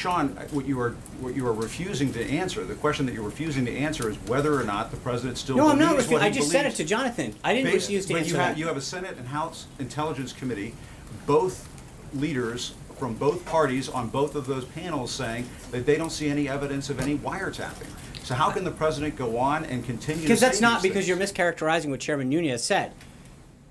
Sean, what you are refusing to answer, the question that you're refusing to answer is whether or not the president still No, I'm not believes what refusing. he I just said it believes. to Jonathan. I didn't refuse to But answer that. you have a Senate and House Intelligence Committee, both leaders from both parties on both of those panels saying that they don't see any evidence of any wiretapping. So how can the president go on and continue to Because say that's not these because things? you're mischaracterizing what Chairman Nunez said.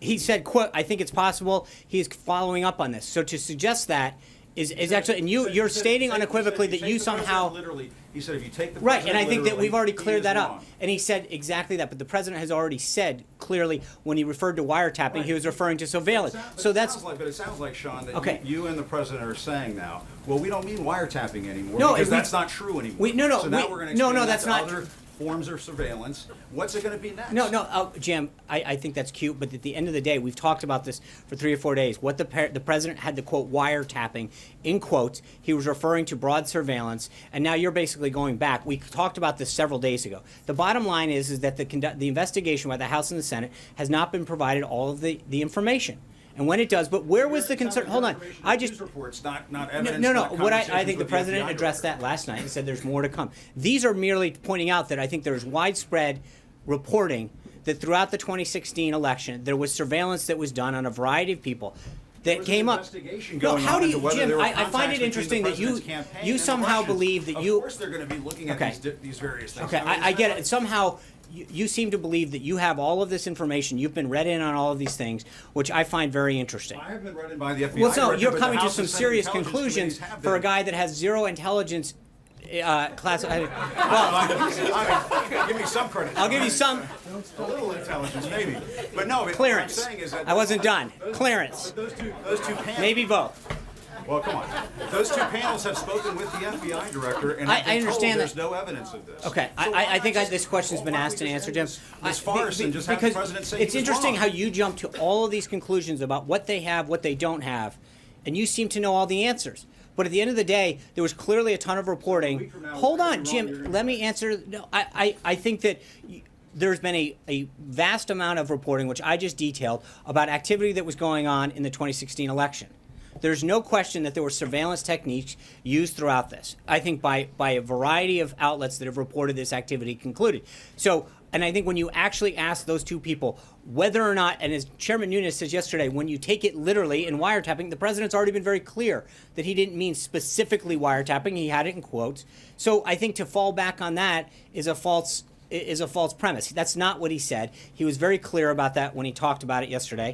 He said, quote, I think it's possible he's following up on this. So to suggest that is actually, and you're stating unequivocally that you somehow. Literally, he said if you take the Right, president and I think that literally, we've already he cleared is that wrong. up. And he said exactly that, but the president has already said clearly when he referred to wiretapping, he was referring to surveillance. So that's, But it sounds like, Sean, that Okay. you and the president are saying now, well, we don't mean wiretapping anymore No, because we- that's not true anymore. no, So now we're going to no, expand that that's to not other forms of surveillance. What's it going to be next? No, Jim, I think that's cute, but at the end of the day, we've talked about this for 3 or 4 days. What the president had the quote wiretapping in quotes. He was referring to broad surveillance, and now you're basically going back. We talked about this several days ago. The bottom line is that the investigation by the House and the Senate has not been provided all of the information. And when it does, but where was the concern? Hold on, I just. News reports, not evidence. No. not What I conversations think the with president FBI addressed director. that last night and said there's more to come. These are merely pointing out that I think there's widespread reporting that throughout the 2016 election there was surveillance that was done on a variety of people that There's came an up. investigation No, going how on do into you, whether Jim? there were I find contacts it between interesting the that you president's campaign you and the somehow Russians. believe that Of you. course, they're going to be looking at Okay. these various things. Okay, I get it. And somehow you seem to believe that you have all of this information. You've been read in on all of these things, which I find very interesting. I have been read in by the FBI. Well, so director, you're but the coming to House some and Senate serious intelligence conclusions committees have for a been. guy that has zero intelligence class. Well, Give me some credit. I'll give you some A little intelligence, maybe. But no, but clearance. what I'm saying is that I wasn't done. Clearance. Those two panels. Maybe both. Well, come on. Those two panels have spoken with the FBI director, and I have been understand told there's that. no evidence of this. Okay, So I think just- this question's been why don't asked we and just answered, end Jim. This farce and just have the Because president say he it's was interesting wrong. how you jump to all of these conclusions about what they have, what they don't have, and you seem to know all the answers. But at the end of the day, there was clearly a ton of reporting. week from now, Hold whatever on, you're Jim. wrong, you're Let me answer. No, I think that there's been a vast amount of reporting, which I just detailed, about activity that was going on in the 2016 election. There's no question that there were surveillance techniques used throughout this. I think by a variety of outlets that have reported this activity concluded. So, and I think when you actually ask those two people whether or not, and as Chairman Nunes says yesterday, when you take it literally in wiretapping, the president's already been very clear that he didn't mean specifically wiretapping. He had it in quotes. So I think to fall back on that is a false premise. That's not what he said. He was very clear about that when he talked about it yesterday.